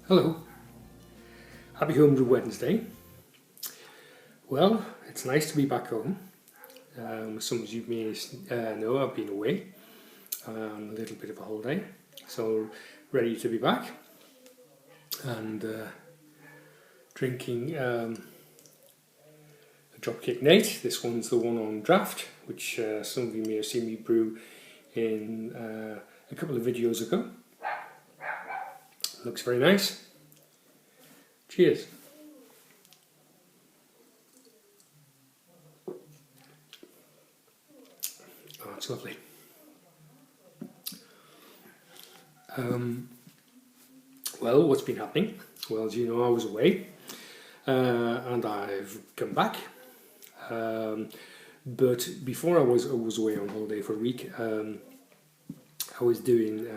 Hello, happy Homebrew Wednesday. Well, it's nice to be back home. Some of you may know I've been away on a little bit of a holiday, so ready to be back and drinking a Dropkick Nate. This one's the one on draft, which some of you may have seen me brew in a couple of videos ago. Looks very nice. Cheers. Oh, it's lovely. Well, what's been happening? Well, as you know, I was away and I've come back. But before I was away on holiday for a week, I was doing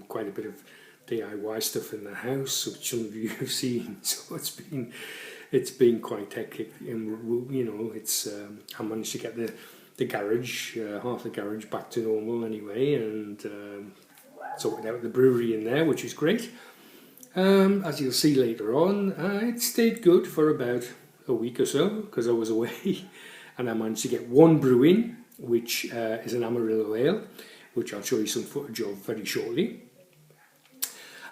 quite a bit of DIY stuff in the house, which some of you have seen. So it's been quite hectic, and you know, it's I managed to get the garage, half the garage, back to normal anyway, and sorted out the brewery in there, which is great. As you'll see later on, it stayed good for about a week or so because I was away, and I managed to get one brew in, which is an Amarillo ale, which I'll show you some footage of very shortly.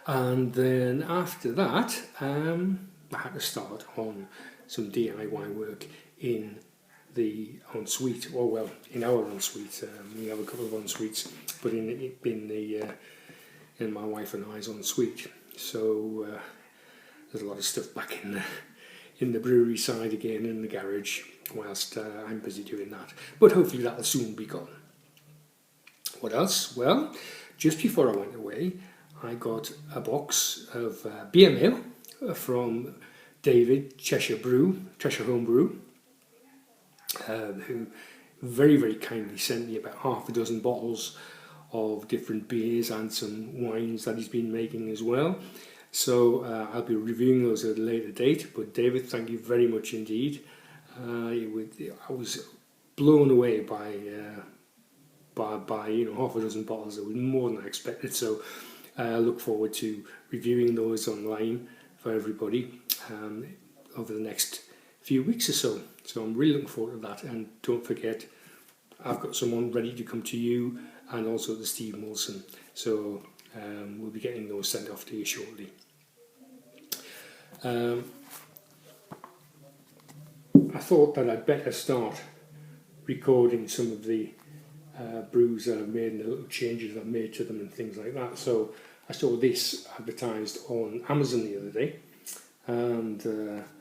And then after that, I had to start on some DIY work in the ensuite, or well, in our ensuite. We have a couple of ensuites, but in my wife and I's ensuite. So there's a lot of stuff back in the brewery side again, in the garage, whilst I'm busy doing that. But hopefully that'll soon be gone. What else? Well, just before I went away, I got a box of beer mail from David, Cheshire Homebrew, who very, very kindly sent me about half a dozen bottles of different beers and some wines that he's been making as well. So I'll be reviewing those at a later date. But David, thank you very much indeed. I was blown away by you know, half a dozen bottles. It was more than I expected. So I look forward to reviewing those online for everybody over the next few weeks or so. So I'm really looking forward to that. And don't forget, I've got someone ready to come to you, and also to Steve Molson. So we'll be getting those sent off to you shortly. I thought that I'd better start recording some of the brews that I've made and the little changes I've made to them and things like that. So I saw this advertised on Amazon the other day, and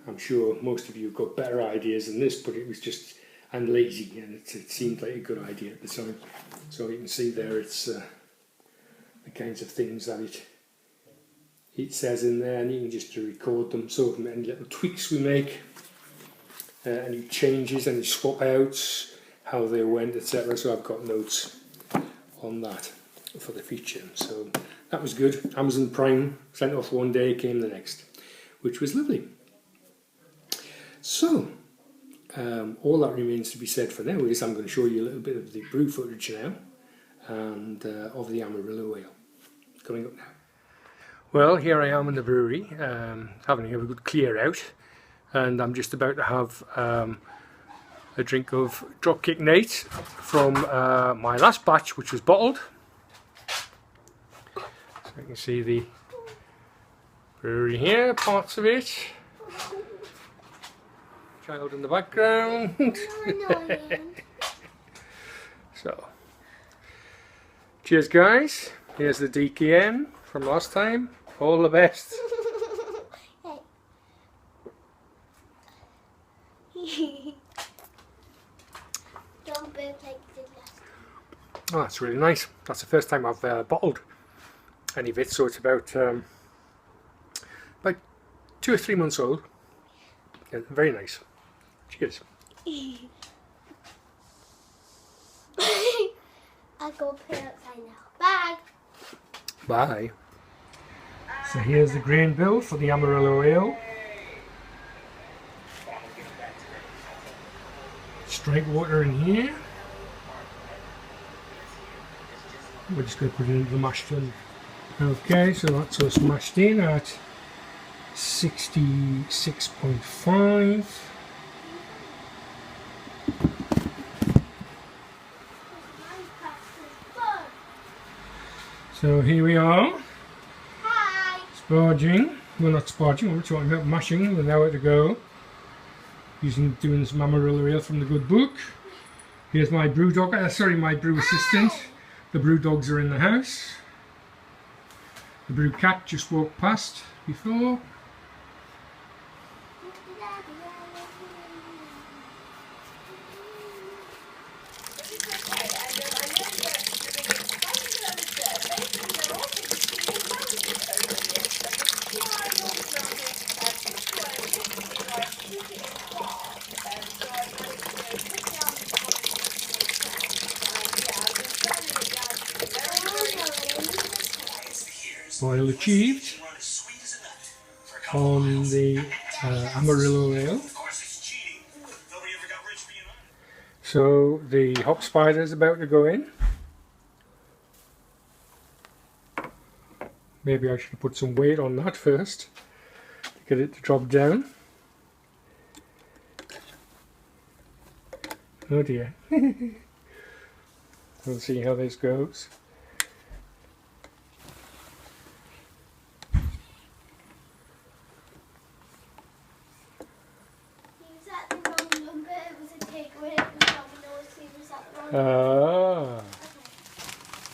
I'm sure most of you have got better ideas than this, but it was just, I'm lazy, and it seemed like a good idea at the time. So you can see there, it's the kinds of things that it says in there, and you can just record them, so any little tweaks we make, any changes, any swap outs, how they went, etc. So I've got notes on that for the future. So that was good. Amazon Prime, sent off one day, came the next, which was lovely. So all that remains to be said for now is I'm going to show you a little bit of the brew footage now, and of the Amarillo ale coming up now. Well, here I am in the brewery, having a good clear out, and I'm just about to have a drink of Dropkick Nate from my last batch, which was bottled. So you can see the brewery here, parts of it. Child in the background. So, cheers guys. Here's the DKN from last time. All the best. Oh, that's really nice. That's the first time I've bottled any of it, so it's about 2 or 3 months old. Yeah, very nice. Cheers. I'll go put it outside now. Bye. Bye. So here's the grain bill for the Amarillo ale. Straight water in here. We're just going to put it into the mash tun. Okay, so that's us mashed in at 66.5. So here we are. Hi. Sparging. Well, not sparging, we're talking about mashing with an hour to go. Doing some Amarillo ale from the good book. Here's my brew dog, my brew assistant. The brew dogs are in the house. The brew cat just walked past before. Boil achieved on the Amarillo ale. So the hop spider is about to go in. Maybe I should put some weight on that first to get it to drop down. Oh dear. We'll see how this goes.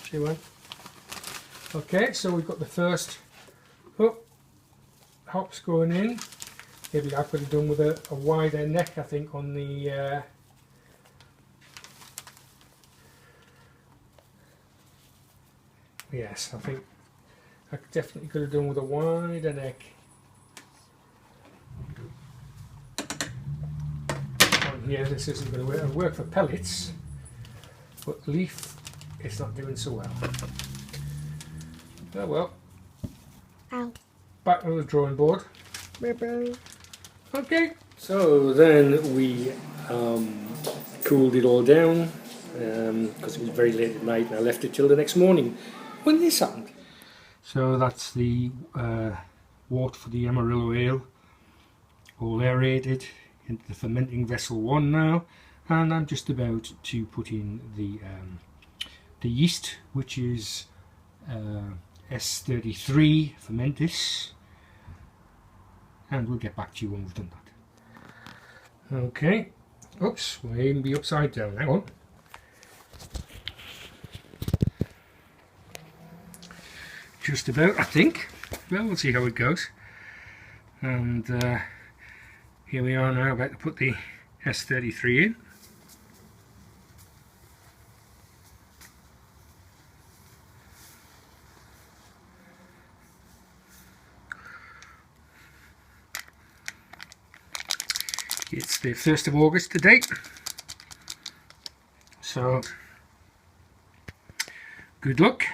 She went. Okay, so we've got the first hops going in. Maybe I could have done with a wider neck, I think, on the yes, I think I definitely could have done with a wider neck. On here, this isn't going to work for pellets, but leaf, it's not doing so well. Oh well. Ow. Back to the drawing board. Okay. So then we cooled it all down because it was very late at night and I left it till the next morning when this happened. So that's the wort for the Amarillo ale, all aerated into the fermenting vessel 1 now, and I'm just about to put in the yeast, which is S33 fermentis, and we'll get back to you when we've done that. Okay, oops, we'll even be upside down, hang on. Just about, I think. Well, we'll see how it goes. And here we are now, about to put the S33 in. It's the 1st of August to date, so good luck,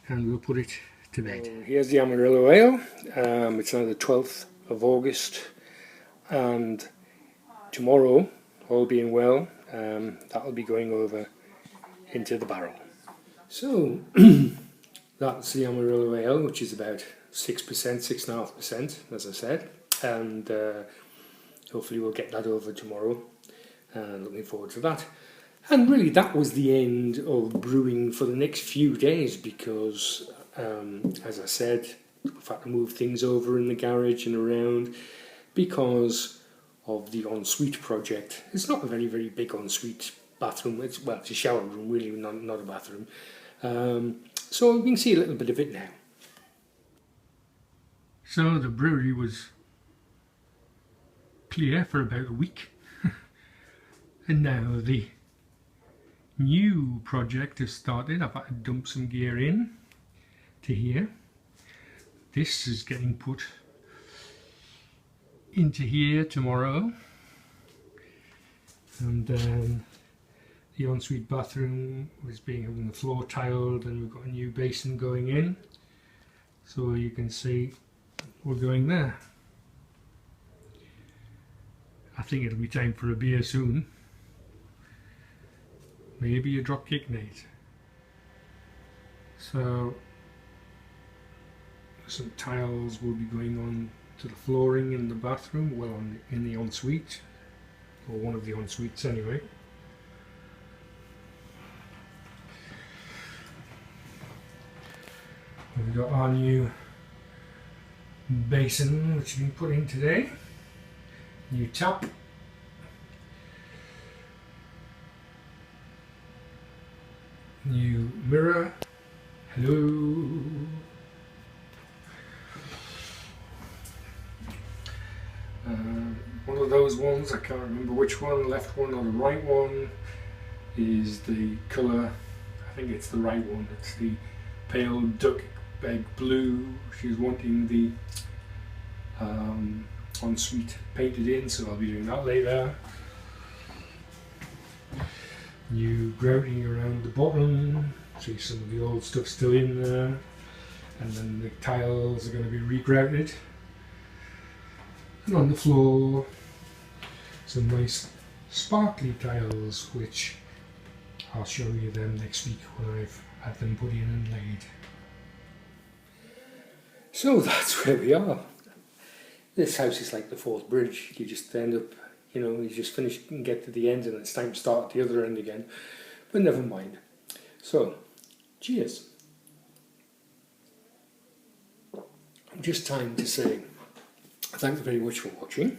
and we'll put it to bed. Here's the Amarillo ale. It's now the 12th of August, and tomorrow, all being well, that'll be going over into the barrel. So that's the Amarillo ale, which is about 6%, 6.5%, as I said, and hopefully we'll get that over tomorrow, and looking forward to that. And really that was the end of brewing for the next few days because, as I said, we've had to move things over in the garage and around because of the ensuite project. It's not a very, very big ensuite bathroom. It's a shower room, really, not a bathroom. So we can see a little bit of it now. So the brewery was clear for about a week and now the new project has started. I've had to dump some gear in to here. This is getting put into here tomorrow, and the ensuite bathroom was having the floor tiled, and we've got a new basin going in, so you can see we're going there. I think it'll be time for a beer soon. Maybe a dropkick night. So Some tiles will be going on to the flooring in the bathroom, well, in the ensuite, or one of the ensuites anyway. We've got our new basin which has been put in today, new tap, new mirror, hello. One of those ones, I can't remember which one, left one or the right one, is the colour, I think it's the right one, it's the pale duck egg blue. She's wanting the ensuite painted in, so I'll be doing that later. New grouting around the bottom, see some of the old stuff still in there, and then the tiles are going to be regrouted. And on the floor, some nice sparkly tiles, which I'll show you them next week when I've had them put in and laid. So that's where we are. This house is like the fourth bridge. You just end up, you just finish and get to the end and it's time to start at the other end again. But never mind. So, cheers. Just time to say thanks very much for watching.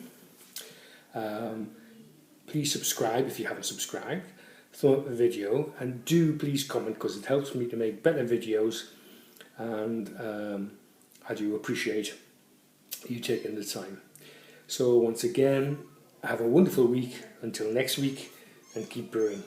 Please subscribe if you haven't subscribed. Thumb up the video and do please comment, because it helps me to make better videos, and I do appreciate you taking the time. So once again, have a wonderful week until next week, and keep brewing.